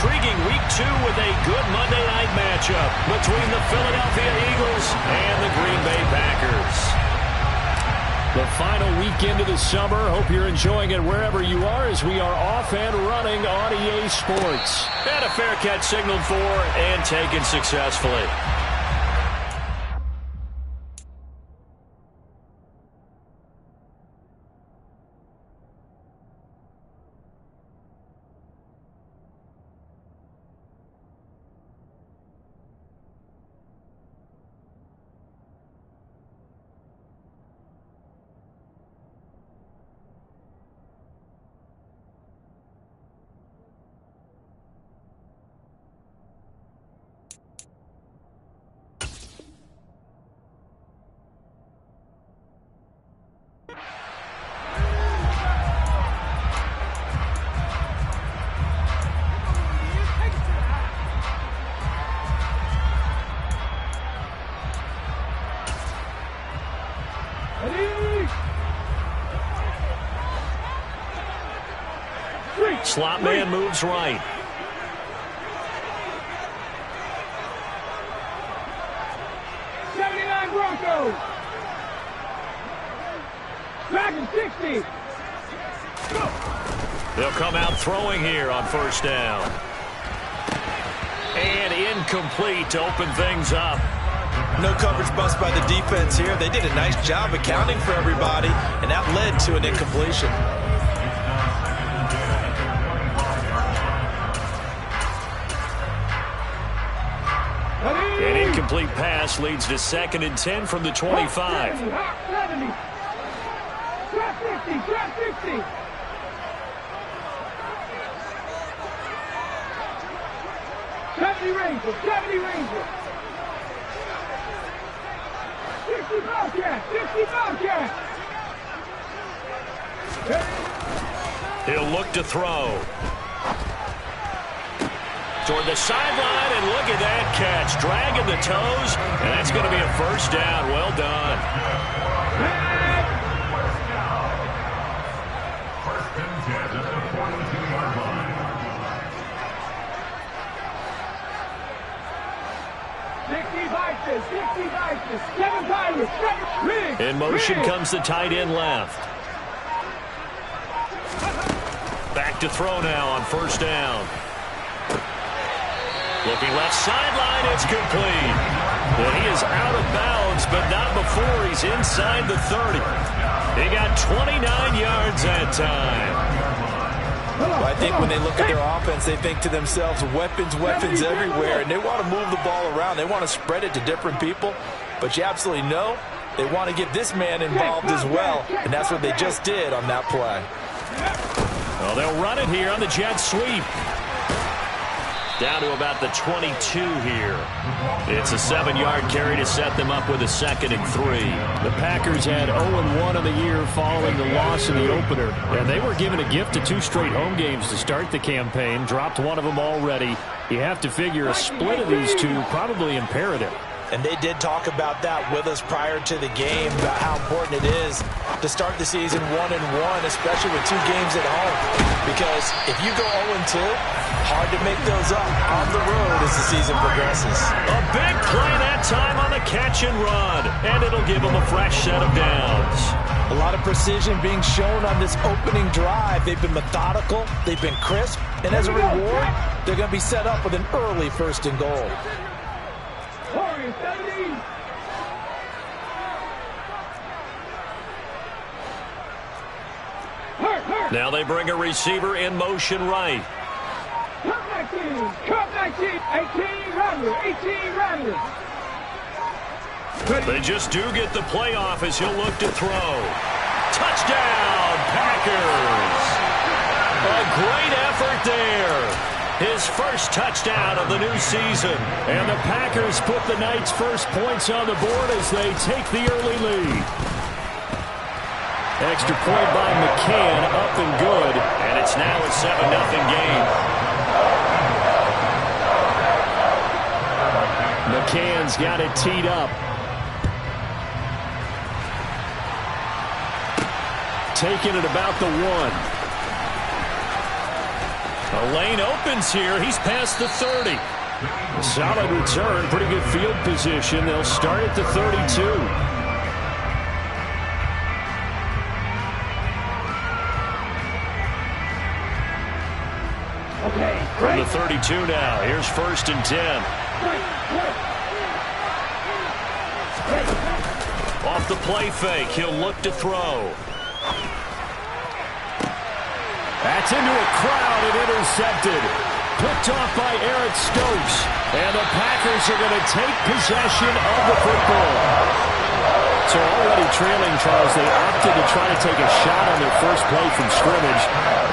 intriguing Week 2 with a good Monday night matchup between the Philadelphia Eagles and the Green Bay Packers. The final weekend of the summer. Hope you're enjoying it wherever you are as we are off and running on EA Sports. And a fair catch signaled for and taken successfully. Slot man moves right. Broncos. Back in 60. They'll come out throwing here on first down. And incomplete to open things up. No coverage bust by the defense here. They did a nice job accounting for everybody, and that led to an incompletion. An incomplete pass leads to 2nd and 10 from the 25. 70. Trap 60. 70 Ranger. 60 Bobcat. He'll look to throw. Toward the sideline, and look at that catch. Dragging the toes, and that's going to be a first down. Well done. First and 10 at the 42-yard line. 60 In motion comes the tight end left. Back to throw now on first down. Looking left sideline, it's complete. Well, he is out of bounds, but not before he's inside the 30. He got 29 yards that time. Well, I think when they look at their offense, they think to themselves, weapons everywhere, and they want to move the ball around. They want to spread it to different people, but you absolutely know they want to get this man involved as well, and that's what they just did on that play. Well, they'll run it here on the jet sweep. Down to about the 22 here. It's a 7-yard carry to set them up with a 2nd and 3. The Packers had 0-1 in the year following the loss in the opener. And they were given a gift of 2 straight home games to start the campaign. Dropped one of them already. You have to figure a split of these two probably imperative. And they did talk about that with us prior to the game, about how important it is to start the season 1-1, especially with 2 games at home. Because if you go 0-2, hard to make those up on the road as the season progresses. A big play that time on the catch and run, and it'll give them a fresh set of downs. A lot of precision being shown on this opening drive. They've been methodical, they've been crisp, and as a reward, they're going to be set up with an early 1st and goal. Now they bring a receiver in motion right. Cut 19, 18 Rattler. They just do get the playoff as he'll look to throw. Touchdown, Packers! A great effort there. His first touchdown of the new season. And the Packers put the Knights' first points on the board as they take the early lead. Extra point by McCann, up and good. And it's now a 7-0 game. McCann's got it teed up. Taking it about the 1. A lane opens here. He's past the 30. A solid return. Pretty good field position. They'll start at the 32. From the 32 now. Here's 1st and 10. Off the play fake. He'll look to throw. That's into a crowd and intercepted. Picked off by Eric Stokes. And the Packers are going to take possession of the football. So already trailing, Charles, they opted to try to take a shot on their first play from scrimmage.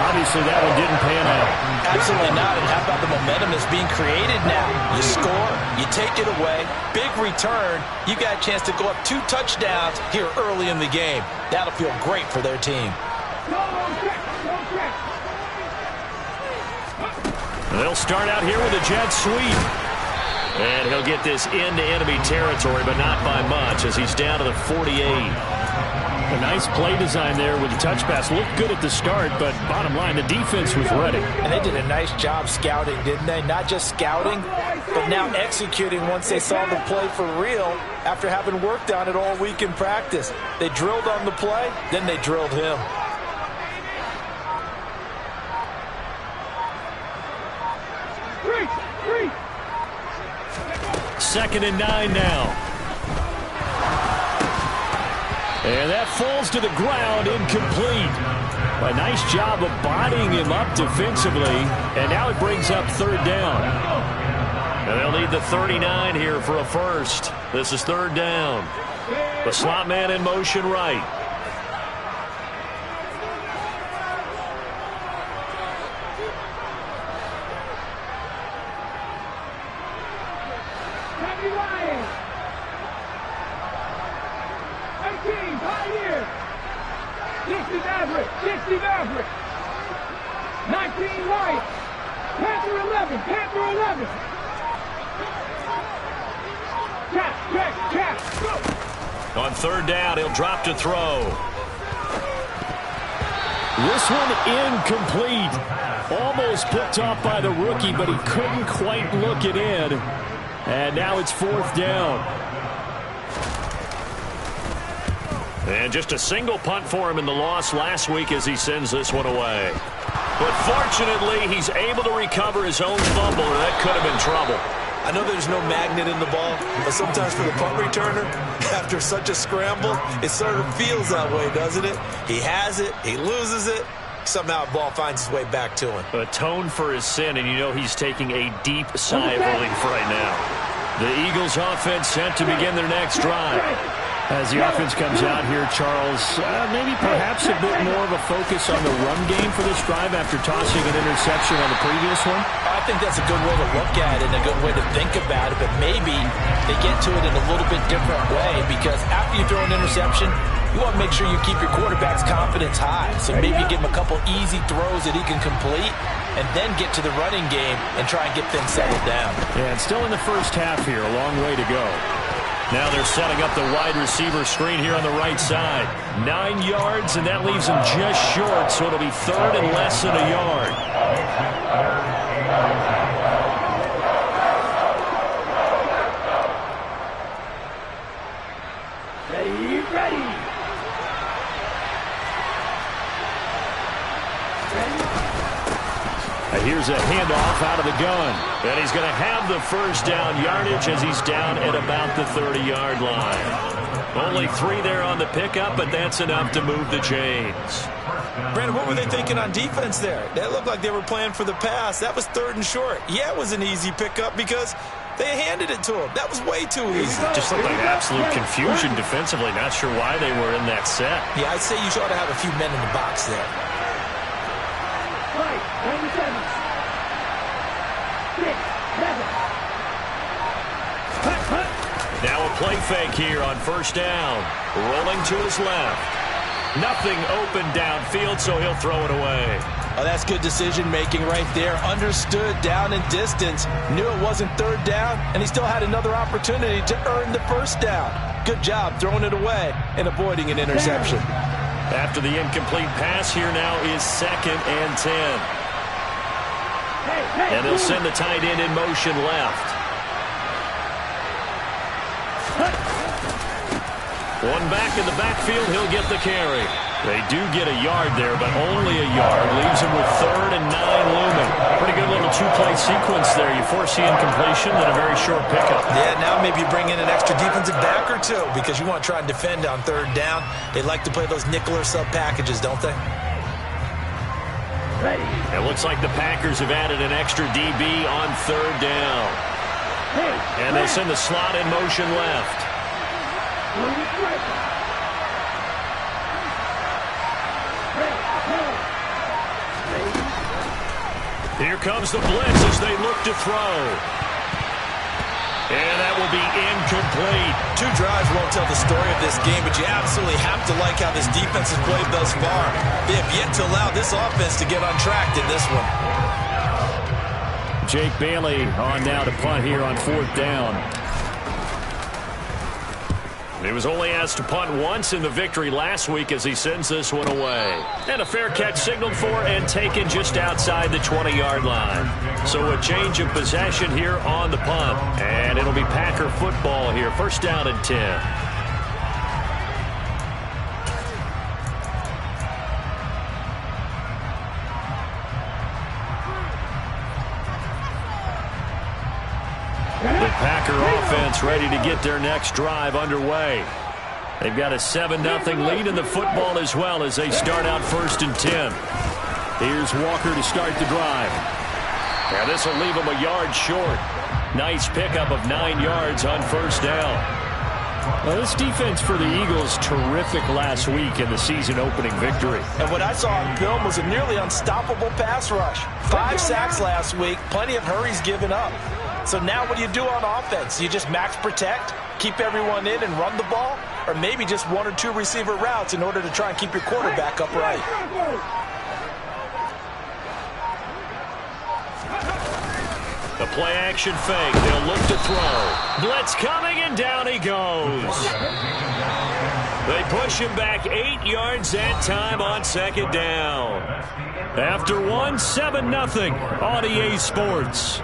Obviously, that one didn't pan out. Absolutely not. And how about the momentum that's being created now? You score, you take it away, big return. You got a chance to go up 2 touchdowns here early in the game. That'll feel great for their team. They'll start out here with a jet sweep. And he'll get this into enemy territory, but not by much as he's down to the 48. A nice play design there with the touch pass. Looked good at the start, but bottom line, the defense was ready. And they did a nice job scouting, didn't they? Not just scouting, but now executing once they saw the play for real after having worked on it all week in practice. They drilled on the play, then they drilled him. Three. 2nd and 9 now. And that falls to the ground, incomplete. A nice job of bodying him up defensively. And now it brings up 3rd down. And they'll need the 39 here for a first. This is 3rd down. The slot man in motion right. Maverick. 19 Wyatt. Panther 11. Panther 11. Cap. Go. On 3rd down, he'll drop to throw. This one incomplete. Almost picked off by the rookie, but he couldn't quite look it in. And now it's 4th down. And just a single punt for him in the loss last week as he sends this one away. But fortunately, he's able to recover his own fumble, or that could have been trouble. I know there's no magnet in the ball, but sometimes for the punt returner, after such a scramble, it sort of feels that way, doesn't it? He has it, he loses it, somehow the ball finds its way back to him. Atone for his sin, and you know he's taking a deep sigh of relief right now. The Eagles offense set to begin their next drive. As the offense comes out here, Charles, maybe perhaps a bit more of a focus on the run game for this drive after tossing an interception on the previous one? I think that's a good way to look at it and a good way to think about it, but maybe they get to it in a little bit different way because after you throw an interception, you want to make sure you keep your quarterback's confidence high. So maybe give him a couple easy throws that he can complete and then get to the running game and try and get things settled down. Yeah, and still in the first half here, a long way to go. Now they're setting up the wide receiver screen here on the right side. 9 yards, and that leaves him just short, so it'll be 3rd and less than a yard. Ready. Here's a handoff out of the gun. And he's going to have the first down yardage as he's down at about the 30-yard line. Only 3 there on the pickup, but that's enough to move the chains. Brandon, what were they thinking on defense there? That looked like they were playing for the pass. That was 3rd and short. Yeah, it was an easy pickup because they handed it to him. That was way too easy. Just looked like absolute confusion defensively. Not sure why they were in that set. Yeah, I'd say you ought to have a few men in the box there. Right. 27. 6, 7. Now a play fake here on 1st down. Rolling to his left. Nothing open downfield, so he'll throw it away. Oh, that's good decision-making right there. Understood down and distance. Knew it wasn't 3rd down, and he still had another opportunity to earn the 1st down. Good job throwing it away and avoiding an interception. After the incomplete pass, here now is 2nd and 10. And they'll send the tight end in motion left. One back in the backfield, he'll get the carry. They do get a yard there, but only a yard. Leaves him with 3rd and 9 looming. Pretty good little two-play sequence there. You foresee incompletion, then a very short pickup. Yeah, now maybe you bring in an extra defensive back or two because you want to try and defend on 3rd down. They like to play those nickel or sub packages, don't they? It looks like the Packers have added an extra DB on 3rd down. And they send the slot in motion left. Here comes the blitz as they look to throw. And that will be incomplete. 2 drives won't tell the story of this game, but you absolutely have to like how this defense has played thus far. They have yet to allow this offense to get untracked in this one. Jake Bailey on now to punt here on 4th down. He was only asked to punt once in the victory last week as he sends this one away. And a fair catch signaled for and taken just outside the 20-yard line. So a change of possession here on the punt. And it'll be Packer football here. 1st down and 10. The Packer offense ready to get their next drive underway. They've got a 7-0 lead in the football as well as they start out 1st and 10. Here's Walker to start the drive. Now this will leave him a yard short. Nice pickup of 9 yards on 1st down. Well, this defense for the Eagles terrific last week in the season opening victory. And what I saw on film was a nearly unstoppable pass rush. 5 sacks last week, plenty of hurries given up. So now what do you do on offense? You just max protect, keep everyone in and run the ball, or maybe just 1 or 2 receiver routes in order to try and keep your quarterback upright. The play action fake. They'll look to throw. Blitz coming and down he goes. They push him back 8 yards that time on 2nd down. After one, 7-0 on EA Sports.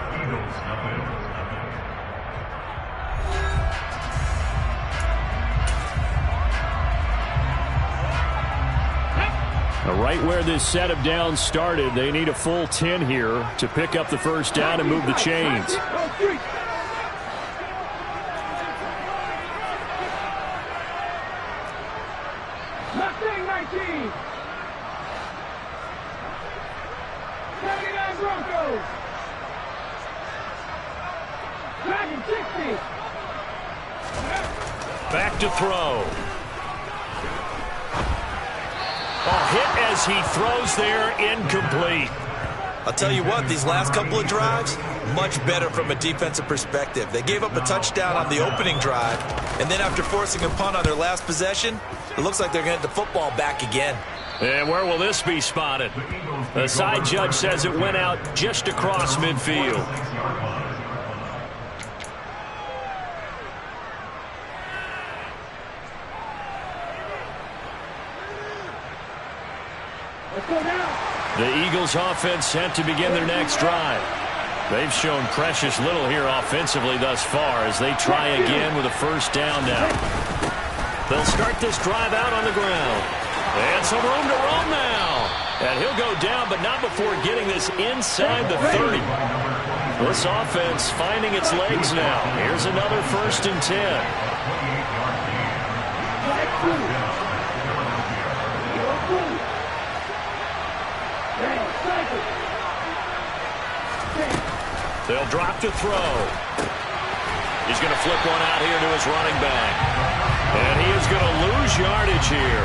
Right where this set of downs started, they need a full 10 here to pick up the 1st down and move the chains. Mustang 19. 79 Broncos. Dragon 60. Back to throw. Hit as he throws there, incomplete. I'll tell you what, these last couple of drives, much better from a defensive perspective. They gave up a touchdown on the opening drive, and then after forcing a punt on their last possession, it looks like they're going to get the football back again. And where will this be spotted? The side judge says it went out just across midfield. The Eagles offense set to begin their next drive. They've shown precious little here offensively thus far as they try again with a 1st down now. They'll start this drive out on the ground. And some room to roam now. And he'll go down, but not before getting this inside the 30. This offense finding its legs now. Here's another 1st and 10. They'll drop to throw. He's going to flip one out here to his running back. And he is going to lose yardage here.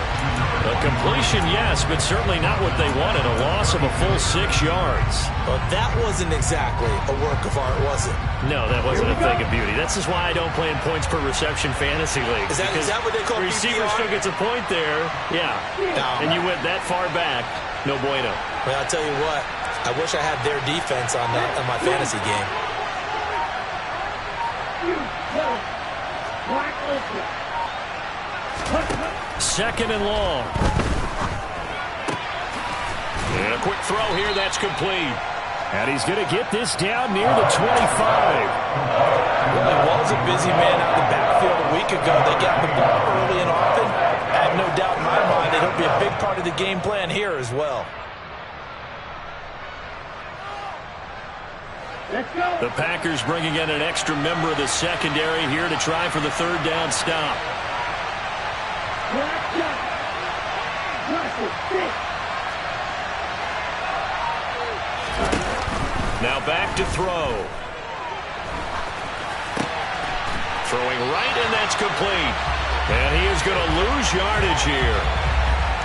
A completion, yes, but certainly not what they wanted. A loss of a full 6 yards. Well, that wasn't exactly a work of art, was it? No, that wasn't a thing of beauty. That's just why I don't play in points per reception fantasy league. Is that what they call the receiver PPR? still gets a point there. Yeah. No. And you went that far back. No bueno. Well, I'll tell you what. I wish I had their defense on my fantasy game. 2nd and long. And a quick throw here. That's complete. And he's going to get this down near the 25. Well, he was a busy man out of the backfield a week ago. They got the ball early and often. I have no doubt in my mind that he'll be a big part of the game plan here as well. The Packers bringing in an extra member of the secondary here to try for the third down stop. Now back to throw. Throwing right, and that's complete. And he is going to lose yardage here.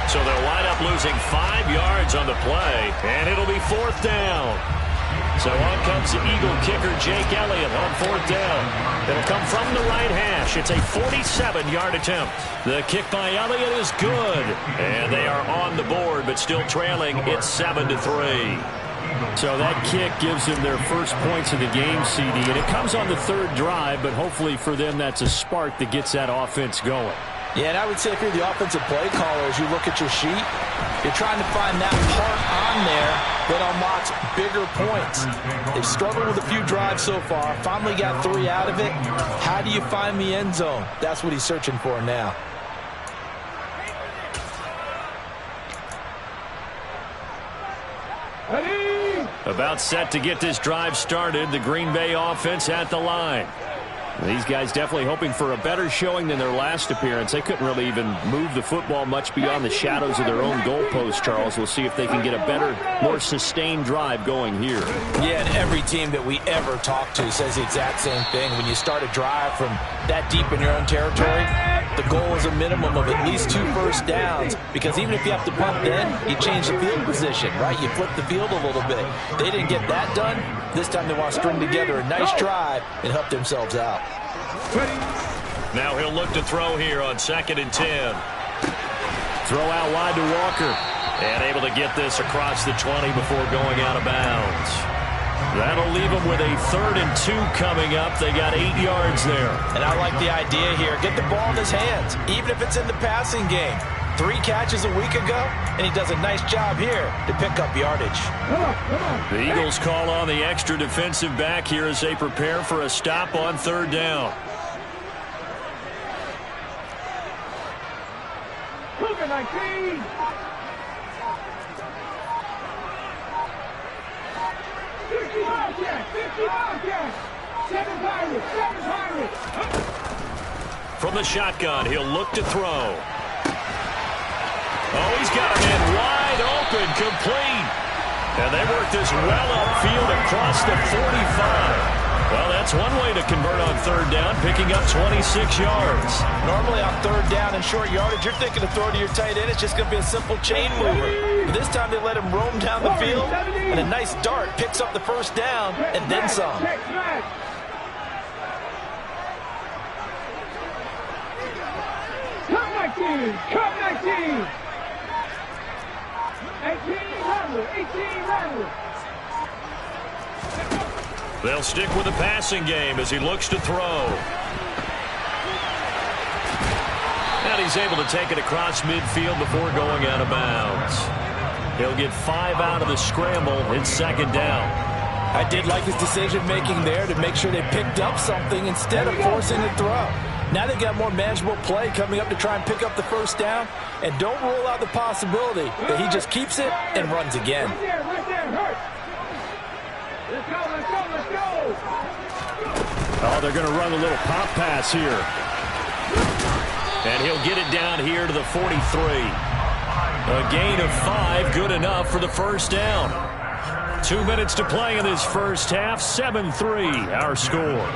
So they'll wind up losing 5 yards on the play, and it'll be fourth down. So on comes the Eagle kicker, Jake Elliott, on fourth down. It'll come from the right hash. It's a 47-yard attempt. The kick by Elliott is good. And they are on the board, but still trailing. It's 7-3. So that kick gives them their first points of the game, CD. And it comes on the third drive, but hopefully for them that's a spark that gets that offense going. Yeah, and I would say if you're the offensive play caller, as you look at your sheet, you're trying to find that part on there that unlocks bigger points. They've struggled with a few drives so far, finally got 3 out of it. How do you find the end zone? That's what he's searching for now. About set to get this drive started, the Green Bay offense at the line. These guys definitely hoping for a better showing than their last appearance. They couldn't really even move the football much beyond the shadows of their own goalpost, Charles. We'll see if they can get a better, more sustained drive going here. Yeah, and every team that we ever talk to says the exact same thing. When you start a drive from that deep in your own territory, the goal is a minimum of at least 2 first downs, because even if you have to punt then, you change the field position, right? You flip the field a little bit. They didn't get that done. This time they want to string together a nice drive and help themselves out. Now he'll look to throw here on 2nd and 10. Throw out wide to Walker. And able to get this across the 20 before going out of bounds. That'll leave them with a 3rd and 2 coming up. They got 8 yards there. And I like the idea here. Get the ball in his hands, even if it's in the passing game. 3 catches a week ago, and he does a nice job here to pick up yardage. The Eagles call on the extra defensive back here as they prepare for a stop on 3rd down. Cougar 19. From the shotgun, he'll look to throw. Oh, he's got a man wide open, complete. And they work this well upfield across the 45. Well, that's one way to convert on 3rd down, picking up 26 yards. Normally on 3rd down and short yardage, you're thinking to throw to your tight end. It's just going to be a simple chain mover. But this time they let him roam down the field, and a nice dart picks up the first down and then some. Come 19! Come 19! 18 Rattler! They'll stick with the passing game as he looks to throw. And he's able to take it across midfield before going out of bounds. He'll get 5 out of the scramble. It's 2nd down. I did like his decision-making there to make sure they picked up something instead of forcing the throw. Now they've got more manageable play coming up to try and pick up the first down. And don't rule out the possibility that he just keeps it and runs again. Right there, hurt. Let's go, let's go, let's go. Oh, they're going to run a little pop pass here. And he'll get it down here to the 43. A gain of 5, good enough for the first down. 2 minutes to play in this first half. 7-3, our score.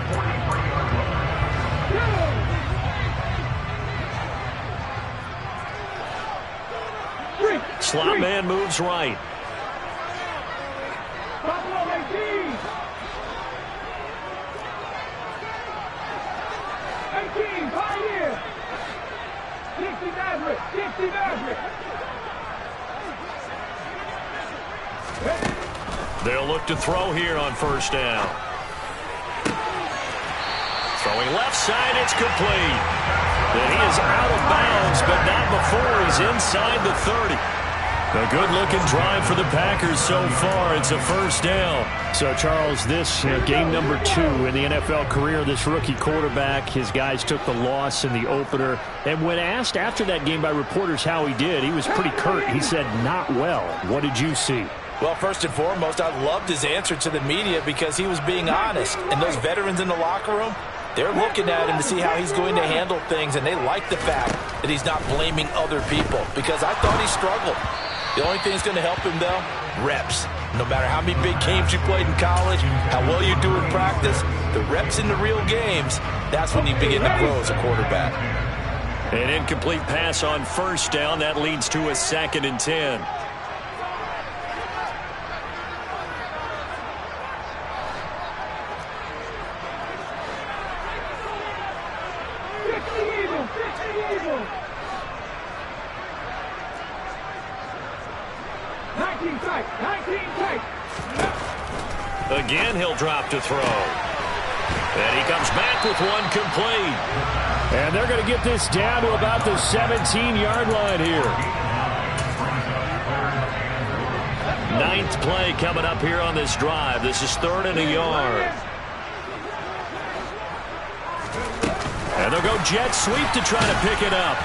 Slot man moves right. Buffalo 18. 18, Pioneer. 60 Maverick, 60 Maverick. They'll look to throw here on first down. Throwing left side, it's complete. And he is out of bounds, but not before he's inside the 30. A good-looking drive for the Packers so far. It's a first down. So, Charles, this game number 2 in the NFL career, this rookie quarterback, his guys took the loss in the opener. And when asked after that game by reporters how he did, he was pretty curt. He said, not well. What did you see? Well, first and foremost, I loved his answer to the media because he was being honest. And those veterans in the locker room, they're looking at him to see how he's going to handle things, and they like the fact that he's not blaming other people because I thought he struggled. The only thing that's going to help him, though, reps. No matter how many big games you played in college, how well you do in practice, the reps in the real games, that's when you begin to grow as a quarterback. An incomplete pass on first down. That leads to a 2nd and 10. Again, he'll drop to throw. And he comes back with one complete. And they're going to get this down to about the 17-yard line here. 9th play coming up here on this drive. This is 3rd and a yard. And they'll go jet sweep to try to pick it up.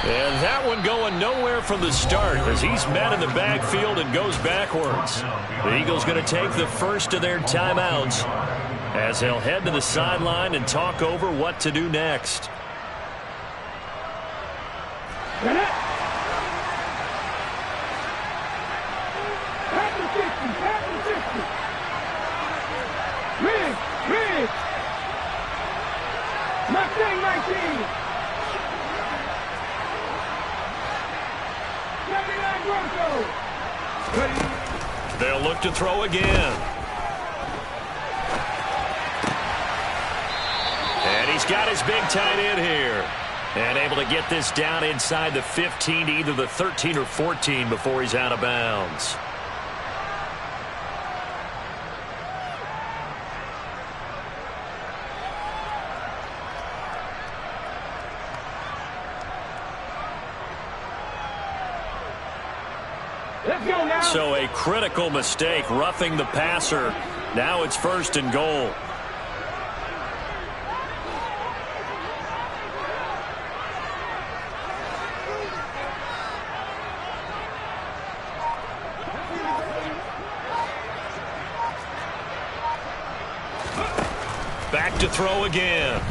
And that one going nowhere from the start as he's met in the backfield and goes backwards. The Eagles going to take the first of their timeouts as they'll head to the sideline and talk over what to do next. They'll look to throw again. And he's got his big tight end here. And able to get this down inside the 15 to either the 13 or 14 before he's out of bounds. So a critical mistake, roughing the passer. Now it's 1st and goal. Back to throw again.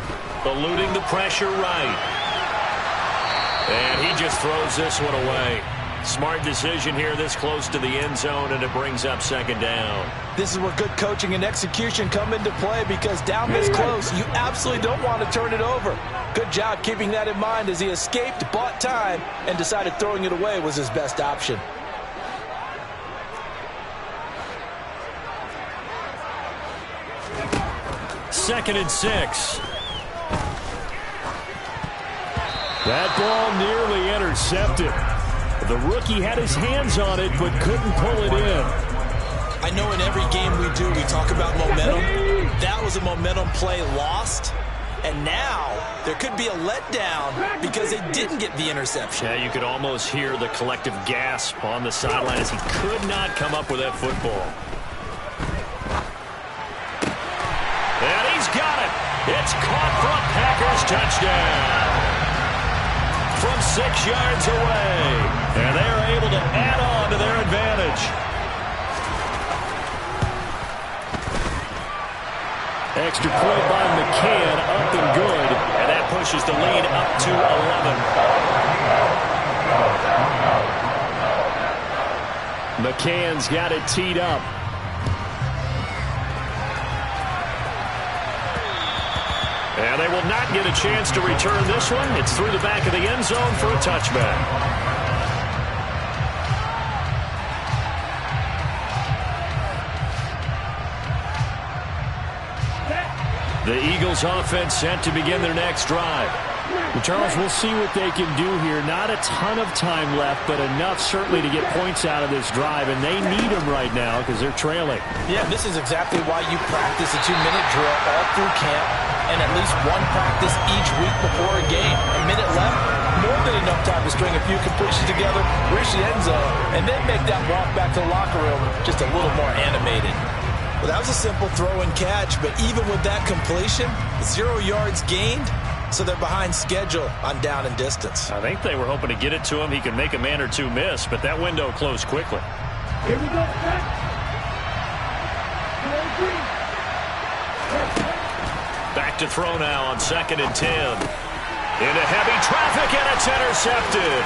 Eluding the pressure right. And he just throws this one away. Smart decision here this close to the end zone, and it brings up 2nd down. This is where good coaching and execution come into play because down this close, you absolutely don't want to turn it over. Good job keeping that in mind as he escaped, bought time, and decided throwing it away was his best option. Second and 6. That ball nearly intercepted. The rookie had his hands on it, but couldn't pull it in. I know in every game we do, we talk about momentum. That was a momentum play lost. And now there could be a letdown because they didn't get the interception. Yeah, you could almost hear the collective gasp on the sideline as he could not come up with that football. And he's got it. It's caught for a Packers touchdown. From 6 yards away. And they are able to add on to their advantage. Extra point by McCann, up and good. And that pushes the lead up to 11. McCann's got it teed up. And they will not get a chance to return this one. It's through the back of the end zone for a touchback. The Eagles offense set to begin their next drive. Well, Charles, we'll see what they can do here. Not a ton of time left, but enough certainly to get points out of this drive, and they need them right now because they're trailing. Yeah, this is exactly why you practice a 2-minute drill all through camp. and at least one practice each week before a game. A minute left, more than enough time to string a few completions together, reach the end zone, and then make that walk back to the locker room just a little more animated. Well, that was a simple throw and catch, but even with that completion, 0 yards gained, so they're behind schedule on down and distance. I think they were hoping to get it to him. He could make a man or two miss, but that window closed quickly. Here we go. Back to throw now on 2nd and 10. Into heavy traffic, and it's intercepted.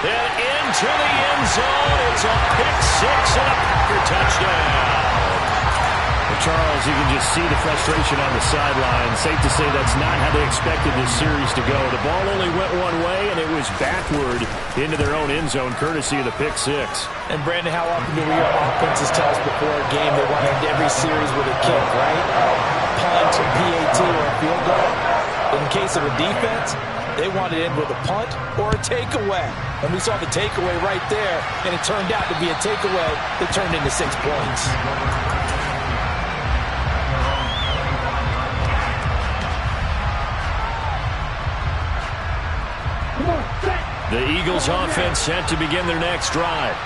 And into the end zone. It's a pick six and a Packer touchdown. Charles, you can just see the frustration on the sideline. Safe to say that's not how they expected this series to go. The ball only went one way, and it was backward into their own end zone, courtesy of the pick six. And, Brandon, how often do we hear offenses tell us before a game they want to end every series with a kick, right? A punt, a PAT, or a field goal. In case of a defense, they want to end with a punt or a takeaway. And we saw the takeaway right there, and it turned out to be a takeaway that turned into 6 points. The Eagles offense set to begin their next drive.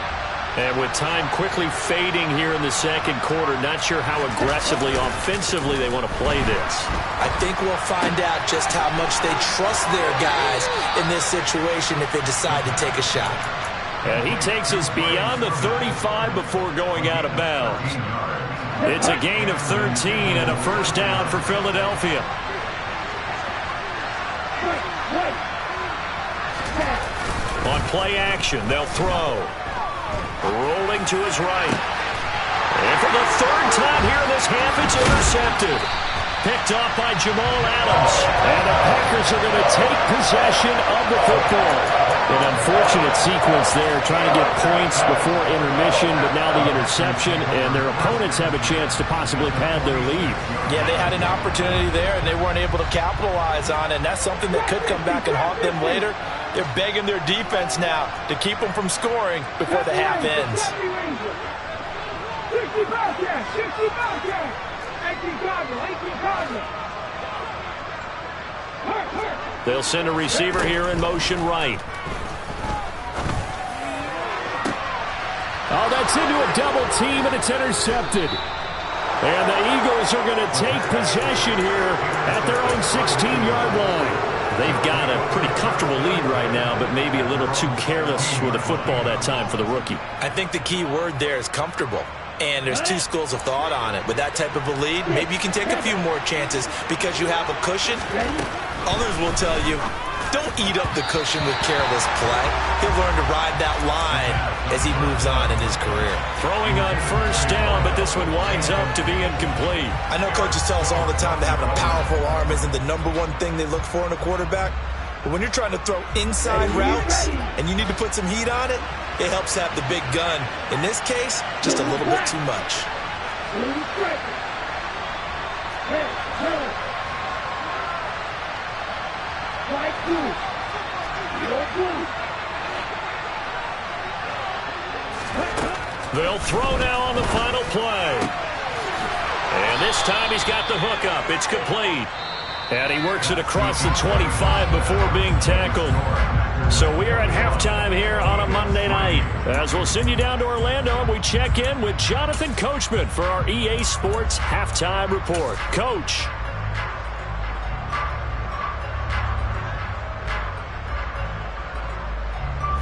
And with time quickly fading here in the second quarter, not sure how aggressively, offensively they want to play this. I think we'll find out just how much they trust their guys in this situation if they decide to take a shot. And he takes us beyond the 35 before going out of bounds. It's a gain of 13 and a first down for Philadelphia. On play action, they'll throw. Rolling to his right. And for the third time here in this half, it's intercepted. Picked off by Jamal Adams. And the Packers are going to take possession of the football. An unfortunate sequence there, trying to get points before intermission, but now the interception, and their opponents have a chance to possibly pad their lead. Yeah, they had an opportunity there, and they weren't able to capitalize on it, and that's something that could come back and haunt them later. They're begging their defense now to keep them from scoring before the half ends. 60 Bobcats, 60 Bobcats, 18 Cardinal, 18 Cardinal. They'll send a receiver here in motion right. Oh, that's into a double team, and it's intercepted. And the Eagles are going to take possession here at their own 16-yard line. They've got a pretty comfortable lead right now, but maybe a little too careless with the football that time for the rookie. I think the key word there is comfortable. And there's two schools of thought on it. With that type of a lead, maybe you can take a few more chances because you have a cushion. Others will tell you, don't eat up the cushion with careless play. He'll learn to ride that line as he moves on in his career. Throwing on first down, but this one winds up to be incomplete. I know coaches tell us all the time that having a powerful arm isn't the #1 thing they look for in a quarterback. But when you're trying to throw inside routes and you need to put some heat on it, it helps have the big gun. In this case, just a little bit too much. They'll throw now on the final play. And this time he's got the hook up. It's complete. And he works it across the 25 before being tackled. So we are at halftime here on a Monday night. As we'll send you down to Orlando, and we check in with Jonathan Coachman for our EA Sports Halftime Report. Coach.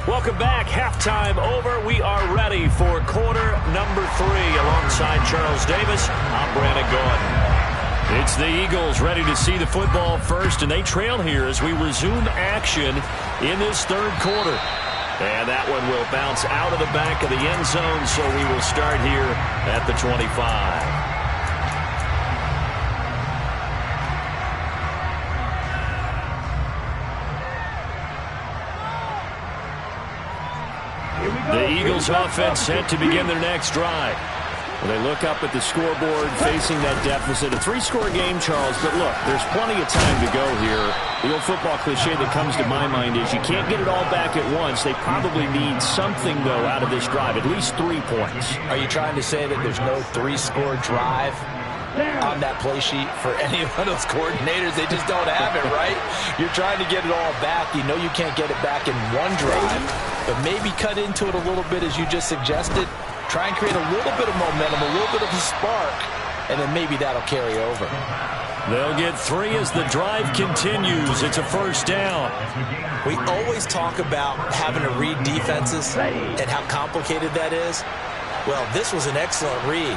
Welcome back. Halftime over. We are ready for quarter number 3. Alongside Charles Davis, I'm Brandon Gordon. It's the Eagles ready to see the football first, and they trail here as we resume action in this third quarter. And that one will bounce out of the back of the end zone, so we will start here at the 25. The Eagles offense set to begin their next drive. Well, they look up at the scoreboard facing that deficit. A 3-score game, Charles, but look, there's plenty of time to go here. The old football cliche that comes to my mind is you can't get it all back at once. They probably need something, though, out of this drive, at least 3 points. Are you trying to say that there's no 3-score drive on that play sheet for any one of those coordinators. They just don't have it, right? You're trying to get it all back. You know you can't get it back in one drive, but maybe cut into it a little bit as you just suggested. Try and create a little bit of momentum, a little bit of a spark, and then maybe that'll carry over. They'll get 3 as the drive continues. It's a first down. We always talk about having to read defenses and how complicated that is. Well, this was an excellent read.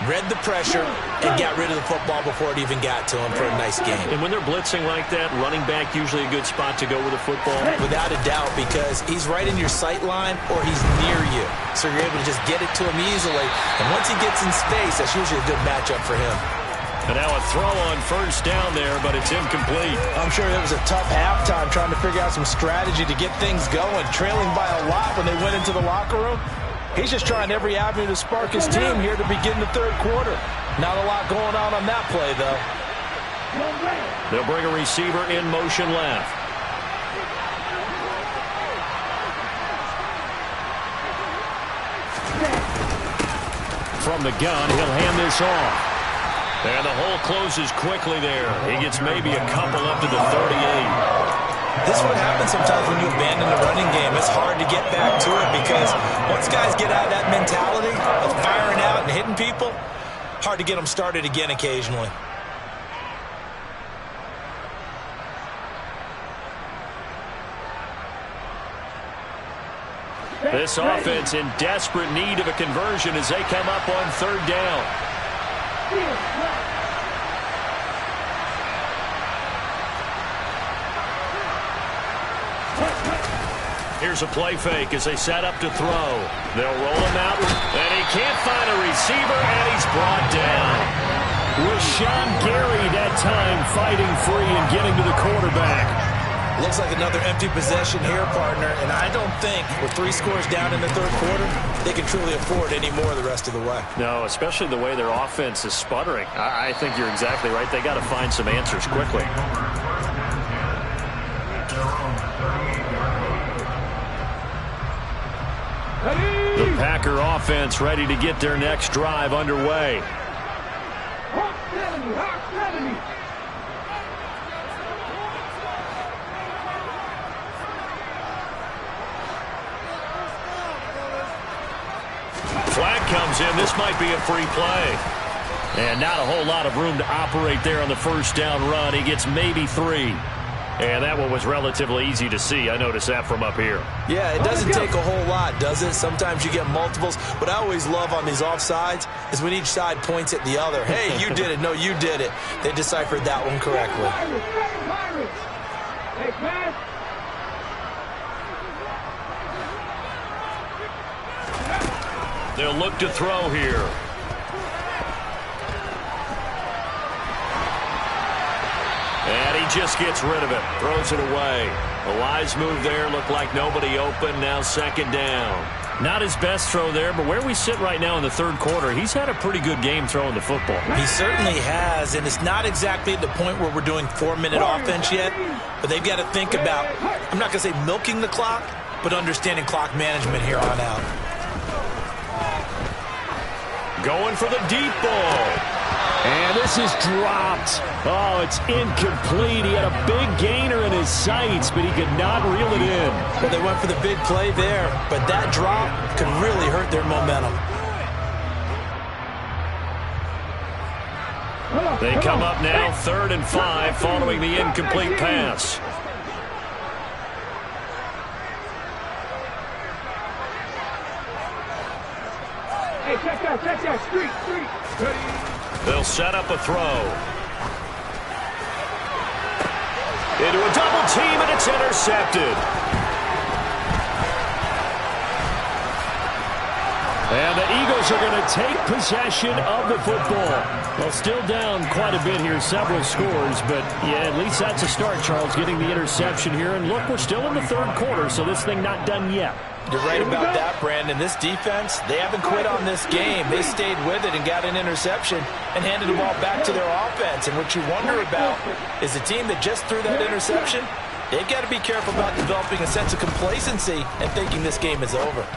Read the pressure and got rid of the football before it even got to him for a nice game. And when they're blitzing like that, running back usually a good spot to go with the football. Without a doubt, because he's right in your sight line or he's near you. So you're able to just get it to him easily. And once he gets in space, that's usually a good matchup for him. And now a throw on first down there, but it's incomplete. I'm sure it was a tough halftime trying to figure out some strategy to get things going. Trailing by a lot when they went into the locker room. He's just trying every avenue to spark his team here to begin the third quarter. Not a lot going on that play, though. They'll bring a receiver in motion left. From the gun, he'll hand this off. And the hole closes quickly there. He gets maybe a couple up to the 38. This is what happens sometimes when you abandon the running game. It's hard to get back to it because once guys get out of that mentality of firing out and hitting people, hard to get them started again occasionally. This offense in desperate need of a conversion as they come up on third down. Here's a play fake as they set up to throw. They'll roll him out, and he can't find a receiver, and he's brought down. Rashawn Gary that time fighting free and getting to the quarterback. Looks like another empty possession here, partner, and I don't think with 3 scores down in the third quarter, they can truly afford any more the rest of the way. No, especially the way their offense is sputtering. I think you're exactly right. They got to find some answers quickly. The Packer offense ready to get their next drive underway. Flag comes in. This might be a free play. And not a whole lot of room to operate there on the first down run. He gets maybe 3. And that one was relatively easy to see. I noticed that from up here. Yeah, it doesn't take a whole lot, does it? Sometimes you get multiples. What I always love on these offsides is when each side points at the other. Hey, you did it. No, you did it. They deciphered that one correctly. They'll look to throw here. And he just gets rid of it. Throws it away. A wise move there. Looked like nobody open. Now second down. Not his best throw there, but where we sit right now in the third quarter, he's had a pretty good game throwing the football. He certainly has, and it's not exactly at the point where we're doing 4-minute offense yet, but they've got to think about, I'm not going to say milking the clock, but understanding clock management here on out. Going for the deep ball. And this is dropped. Oh, it's incomplete. He had a big gainer in his sights, but he could not reel it in. Well, they went for the big play there, but that drop could really hurt their momentum. They come up now 3rd and 5 following the incomplete pass. Hey, check that, street. They'll set up a throw. Into a double team, and it's intercepted. And the Eagles are going to take possession of the football. Well, still down quite a bit here, several scores, but yeah, at least that's a start, Charles, getting the interception here. And look, we're still in the third quarter, so this thing not done yet. You're right about that, Brandon. This defense, they haven't quit on this game. They stayed with it and got an interception and handed the ball back to their offense. And what you wonder about is the team that just threw that interception, they've got to be careful about developing a sense of complacency and thinking this game is over.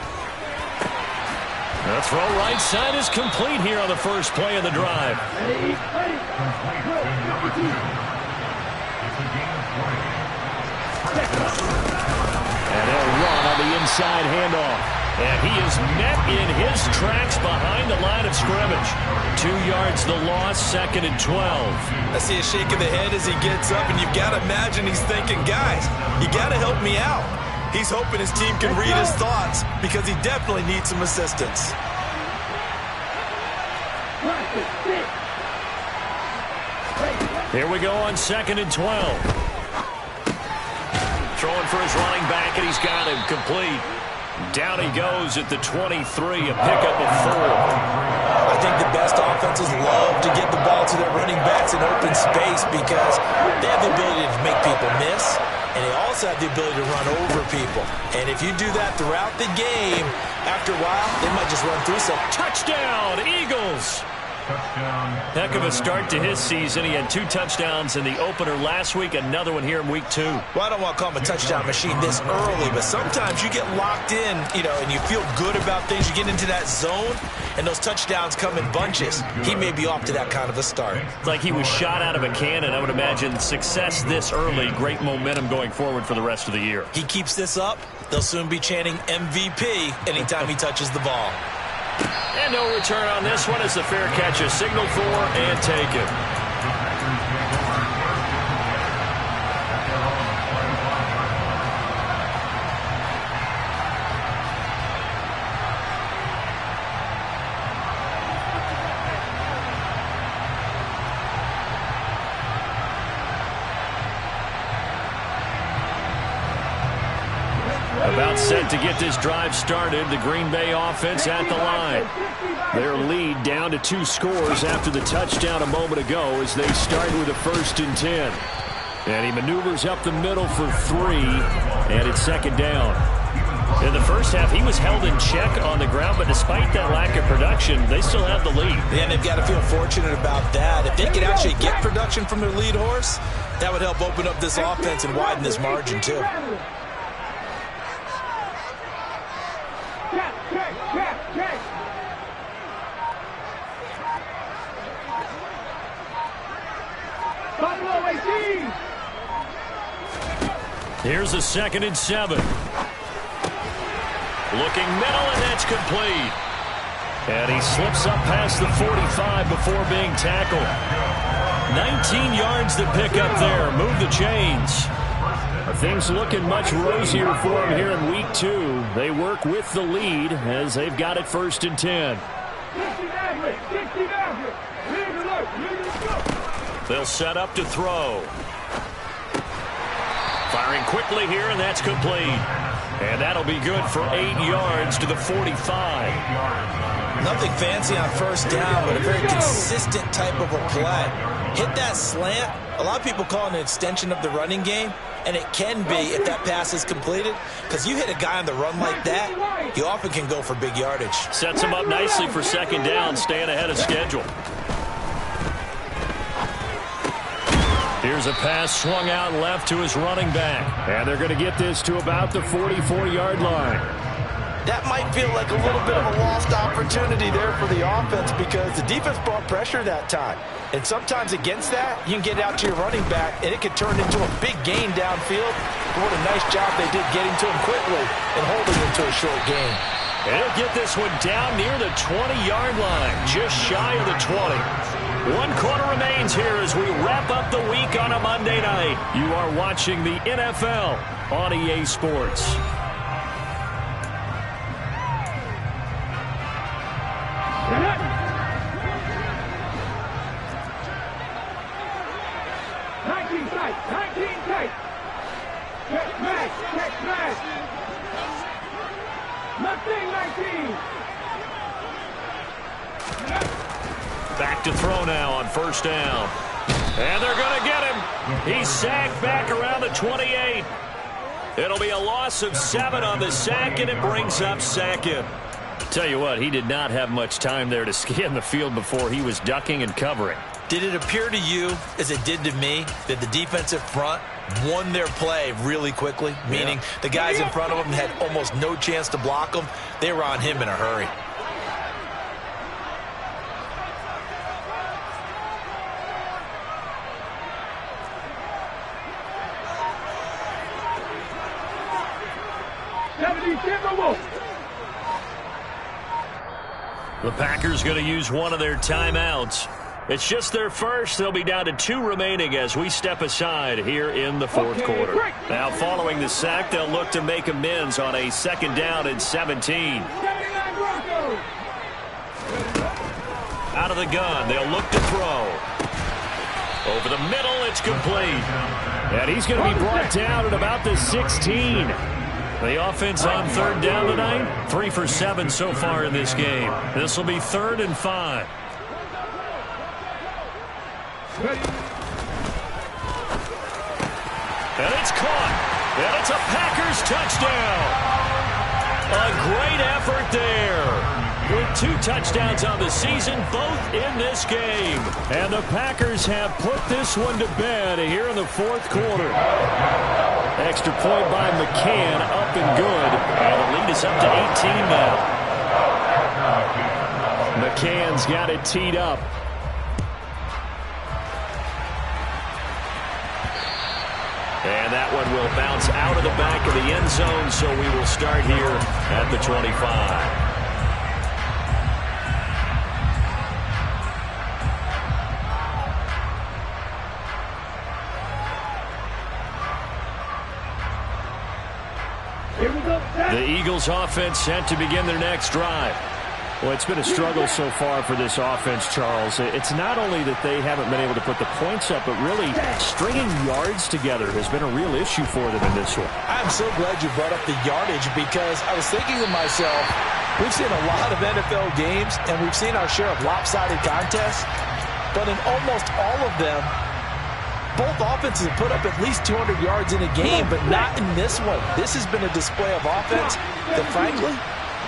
The throw right side is complete here on the first play of the drive. Complete to number 2. It's a gain of 20. And they'll run on the inside handoff. And he is met in his tracks behind the line of scrimmage. 2 yards the loss, 2nd and 12. I see a shake of the head as he gets up, and you've got to imagine he's thinking, guys, you got to help me out. He's hoping his team can read his thoughts because he definitely needs some assistance. Here we go on 2nd and 12. Throwing for his running back, and he's got him complete. Down he goes at the 23, a pickup of 4. I think the best offenses love to get the ball to their running backs in open space because they have the ability to make people miss, and they also have the ability to run over people. And if you do that throughout the game, after a while, they might just run through some. Touchdown, Eagles! Touchdown. Heck of a start to his season. He had 2 touchdowns in the opener last week, another one here in week 2. Well, I don't want to call him a touchdown machine this early, but sometimes you get locked in, and you feel good about things. You get into that zone, and those touchdowns come in bunches. He may be off to that kind of a start. It's like he was shot out of a cannon. I would imagine success this early, great momentum going forward for the rest of the year. He keeps this up, they'll soon be chanting MVP anytime he touches the ball. And no return on this one as the fair catch is signaled for and taken. About set to get this drive started, the Green Bay offense at the line. Their lead down to 2 scores after the touchdown a moment ago as they start with a 1st and 10. And he maneuvers up the middle for 3, and it's 2nd down. In the first half, he was held in check on the ground, but despite that lack of production, they still have the lead. Yeah, and they've got to feel fortunate about that. If they could actually get production from their lead horse, that would help open up this offense and widen this margin, too. Here's a 2nd and 7. Looking middle, and that's complete. And he slips up past the 45 before being tackled. 19 yards to pick up there. Move the chains. Things looking much rosier for him here in week 2. They work with the lead as they've got it 1st and 10. They'll set up to throw. Firing quickly here, and that's complete. And that'll be good for 8 yards to the 45. Nothing fancy on 1st down, but a very consistent type of a play. Hit that slant. A lot of people call it an extension of the running game, and it can be if that pass is completed, because you hit a guy on the run like that, you often can go for big yardage. Sets him up nicely for 2nd down, staying ahead of schedule. Here's a pass swung out left to his running back. And they're going to get this to about the 44-yard line. That might feel like a little bit of a lost opportunity there for the offense because the defense brought pressure that time. And sometimes against that, you can get out to your running back, and it could turn into a big gain downfield. But what a nice job they did getting to him quickly and holding him to a short gain. And he'll get this one down near the 20-yard line, just shy of the 20. 1 quarter remains here as we wrap up the week on a Monday night. You are watching the NFL on EA Sports. Back to throw now on 1st down. And they're going to get him. He's sacked back around the 28. It'll be a loss of 7 on the sack, and it brings up 2nd. Tell you what, he did not have much time there to scan the field before he was ducking and covering. Did it appear to you, as it did to me, that the defensive front won their play really quickly? Meaning the guys in front of him had almost no chance to block him. They were on him in a hurry. The Packers going to use one of their timeouts. It's just their first. They'll be down to 2 remaining as we step aside here in the fourth quarter. Now, following the sack, they'll look to make amends on a 2nd down and 17. Out of the gun, they'll look to throw. Over the middle, it's complete. And he's going to be brought down at about the 16. The offense on 3rd down tonight, 3 for 7 so far in this game. This will be 3rd and 5. And it's caught. And it's a Packers touchdown. A great effort there. With 2 touchdowns on the season, both in this game. And the Packers have put this one to bed here in the 4th quarter. Extra point by McCann, up and good. And the lead is up to 18 now. McCann's got it teed up. And that one will bounce out of the back of the end zone, so we will start here at the 25. The Eagles offense set to begin their next drive. Well, it's been a struggle so far for this offense, Charles. It's not only that they haven't been able to put the points up, but really stringing yards together has been a real issue for them in this one. I'm so glad you brought up the yardage because I was thinking to myself, we've seen a lot of NFL games and we've seen our share of lopsided contests, but in almost all of them, both offenses have put up at least 200 yards in a game, but not in this one. This has been a display of offense that, frankly,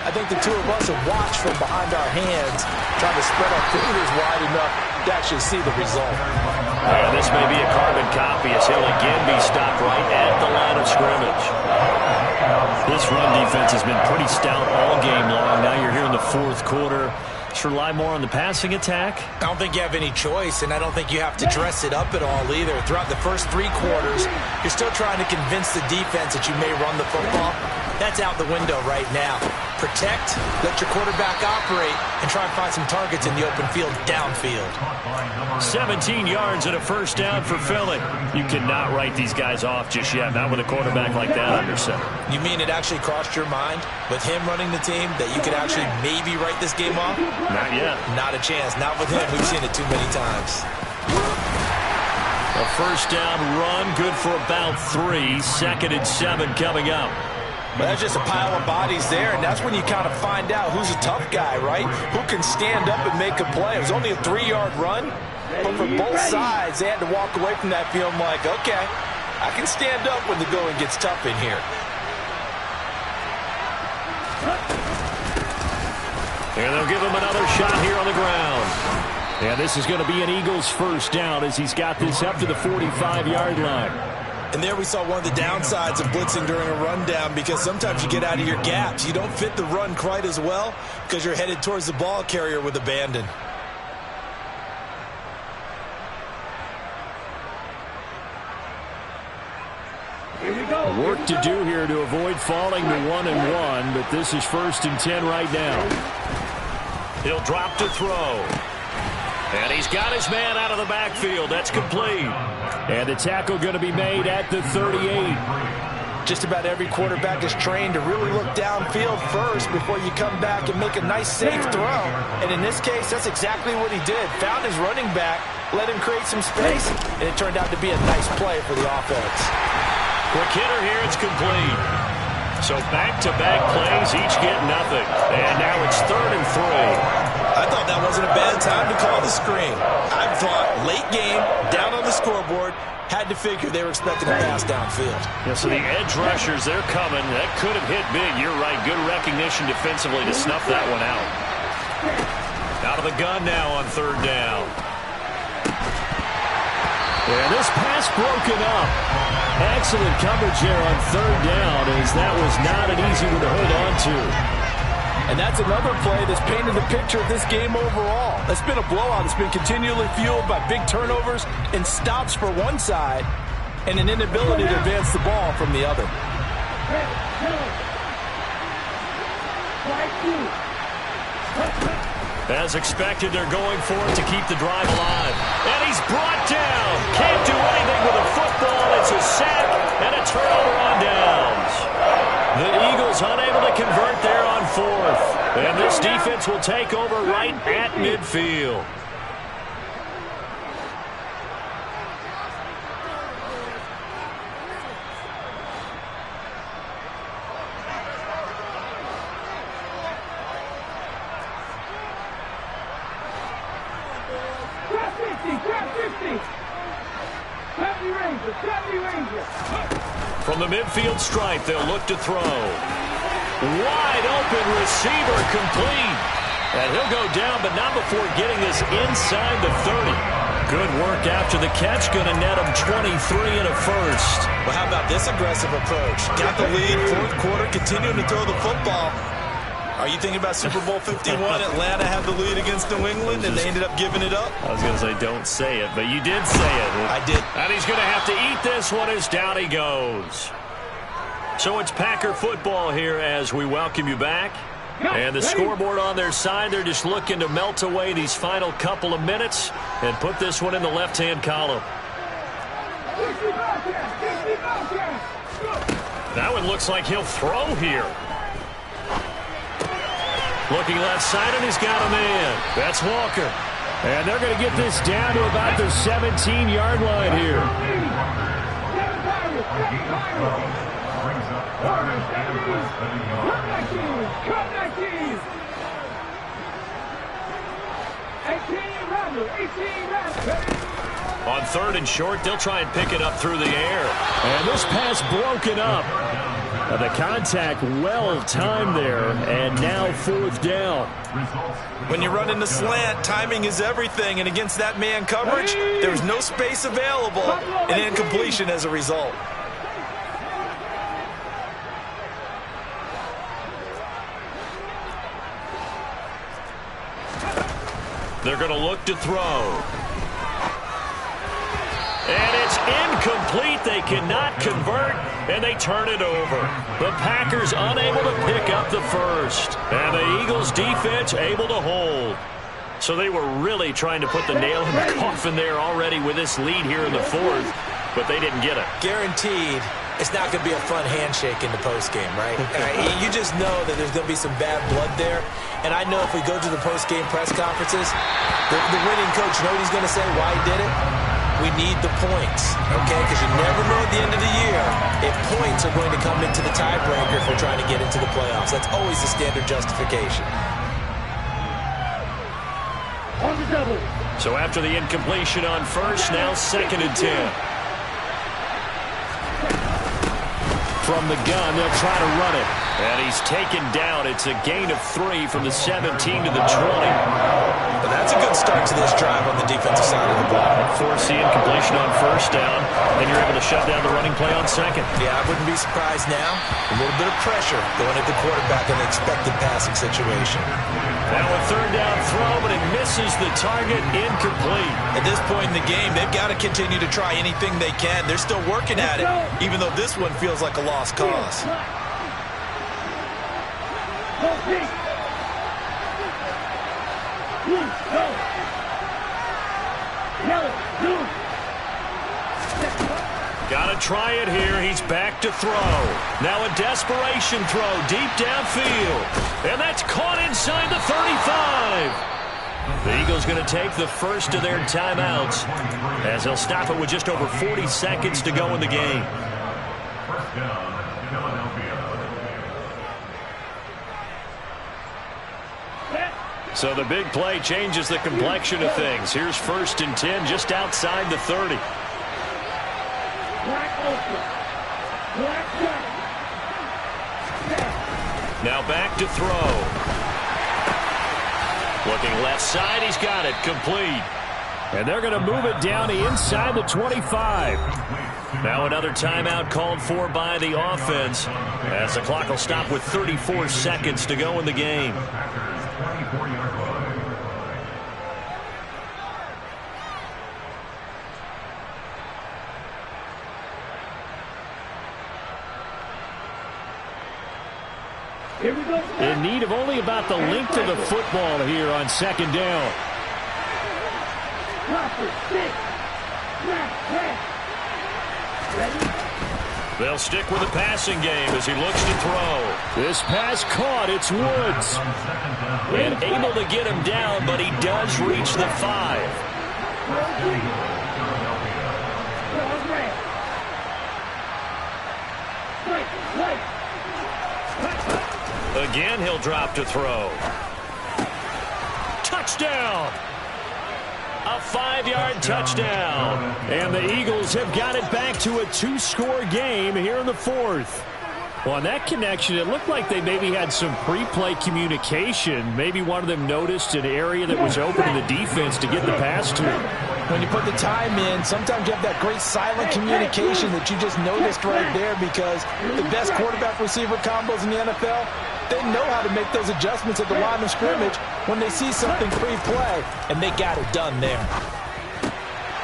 I think the 2 of us have watched from behind our hands, trying to spread our fingers wide enough to actually see the result. And this may be a carbon copy as he'll again be stopped right at the line of scrimmage. This run defense has been pretty stout all game long. Now you're here in the 4th quarter. Just rely more on the passing attack? I don't think you have any choice, and I don't think you have to dress it up at all either. Throughout the first 3 quarters, you're still trying to convince the defense that you may run the football. That's out the window right now. Protect, let your quarterback operate, and try and find some targets in the open field downfield. 17 yards and a 1st down for Philly. You cannot write these guys off just yet, not with a quarterback like that under center. You mean it actually crossed your mind with him running the team that you could actually maybe write this game off? Not yet. Not a chance. Not with him. We've seen it too many times. A 1st down run, good for about 3. 2nd and 7 coming up. But that's just a pile of bodies there, and that's when you kind of find out who's a tough guy, right? Who can stand up and make a play. It was only a 3-yard run, but for both sides, they had to walk away from that feeling like, okay, I can stand up when the going gets tough in here. And they'll give him another shot here on the ground. And this is going to be an Eagles 1st down as he's got this up to the 45-yard line. And there we saw one of the downsides of blitzing during a rundown because sometimes you get out of your gaps. You don't fit the run quite as well because you're headed towards the ball carrier with abandon. Work to do here to avoid falling to 1-1, but this is 1st and 10 right now. He'll drop to throw. And he's got his man out of the backfield. That's complete. And the tackle going to be made at the 38. Just about every quarterback is trained to really look downfield first before you come back and make a nice, safe throw. And in this case, that's exactly what he did. Found his running back, let him create some space, and it turned out to be a nice play for the offense. Quick hitter here, it's complete. So back-to-back plays, each get nothing. And now it's 3rd and 3. I thought that wasn't a bad time to call the screen. I thought late game, down on the scoreboard, had to figure they were expecting a pass downfield. Yeah, so the edge rushers, they're coming. That could have hit big. You're right. Good recognition defensively to snuff that one out. Out of the gun now on 3rd down. And this pass broken up. Excellent coverage there on 3rd down as that was not an easy one to hold on to. And that's another play that's painted the picture of this game overall. It's been a blowout. It's been continually fueled by big turnovers and stops for one side and an inability to advance the ball from the other. As expected, they're going for it to keep the drive alive. And he's brought down. Can't do anything with a football. It's a sack and a turnover on downs. The Eagles unable to convert there on fourth. And this defense will take over right at midfield. From the midfield stripe, they'll look to throw. Wide open receiver complete. And he'll go down, but not before getting this inside the 30. Good work after the catch. Going to net him 23 and a first. Well, how about this aggressive approach? Got the lead, fourth quarter, continuing to throw the football. Are you thinking about Super Bowl 51? Atlanta had the lead against New England, and they ended up giving it up? I was going to say, don't say it, but you did say it. I did. And he's going to have to eat this one as down he goes. So it's Packer football here as we welcome you back. And the scoreboard on their side, they're just looking to melt away these final couple of minutes and put this one in the left-hand column. That one looks like he'll throw here. Looking left side, and he's got a man. That's Walker. And they're going to get this down to about the 17-yard line here. On third and short, they'll try and pick it up through the air. And this pass broken up. The contact well-timed there, and now fourth down. When you run in the slant, timing is everything, and against that man coverage, there's no space available, and incompletion as a result. They're going to look to throw. And it's incomplete. They cannot convert, and they turn it over. The Packers unable to pick up the first. And the Eagles defense able to hold. So they were really trying to put the nail in the coffin there already with this lead here in the fourth, but they didn't get it. Guaranteed, it's not going to be a fun handshake in the postgame, right? You just know that there's going to be some bad blood there. And I know if we go to the postgame press conferences, the winning coach, you know what he's going to say, why he did it? We need the points, okay? Because you never know at the end of the year if points are going to come into the tiebreaker if we're trying to get into the playoffs. That's always the standard justification. So after the incompletion on first, now 2nd and 10. From the gun, they'll try to run it. And he's taken down. It's a gain of 3 from the 17 to the 20. But that's a good start to this drive on the defensive side of the ball. Force the incompletion on first down, and you're able to shut down the running play on second. Yeah, I wouldn't be surprised now. A little bit of pressure going at the quarterback in the expected passing situation. Now a third down throw, but it misses the target, incomplete. At this point in the game, they've got to continue to try anything they can. They're still working at it, even though this one feels like a lost cause. Got to try it here. He's back to throw. Now a desperation throw deep downfield. And that's caught inside the 35. The Eagles going to take the first of their timeouts as they'll stop it with just over 40 seconds to go in the game. First down, Philadelphia. So the big play changes the complexion of things. Here's 1st and 10 just outside the 30. Now back to throw. Looking left side, he's got it, complete. And they're going to move it down to inside the 25. Now another timeout called for by the offense as the clock will stop with 34 seconds to go in the game. Here we go. In need of only about the length of the football here on second down. They'll stick with the passing game as he looks to throw. This pass caught. It's Woods. And able to get him down, but he does reach the 5. Again, he'll drop to throw. Touchdown! A 5-yard touchdown. And the Eagles have got it back to a 2-score game here in the 4th. Well, on that connection, it looked like they maybe had some pre-play communication. Maybe one of them noticed an area that was open in the defense to get the pass to. When you put the time in, sometimes you have that great silent communication that you just noticed right there, because the best quarterback-receiver combos in the NFL, they know how to make those adjustments at the line of scrimmage when they see something pre-play, and they got it done there.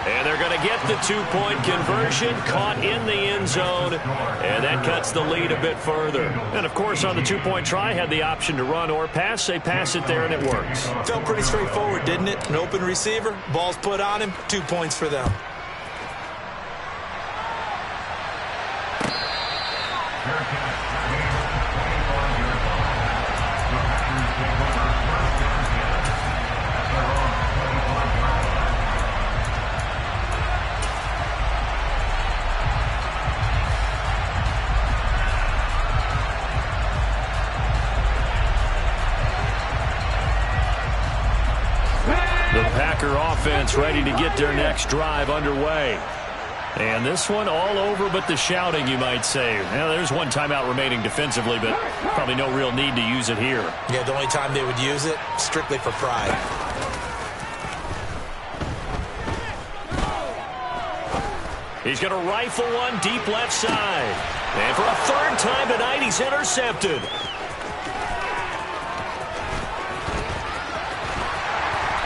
And they're going to get the 2-point conversion, caught in the end zone, and that cuts the lead a bit further. And, of course, on the 2-point try, had the option to run or pass. They pass it there, and it works. Felt pretty straightforward, didn't it? An open receiver, ball's put on him, 2 points for them. The Packer offense ready to get their next drive underway. And this one all over but the shouting, you might say. Now, there's one timeout remaining defensively, but probably no real need to use it here. Yeah, the only time they would use it, strictly for pride. He's going to rifle one deep left side. And for a 3rd time tonight, he's intercepted.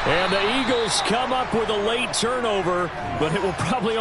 And the Eagles come up with a late turnover, but it will probably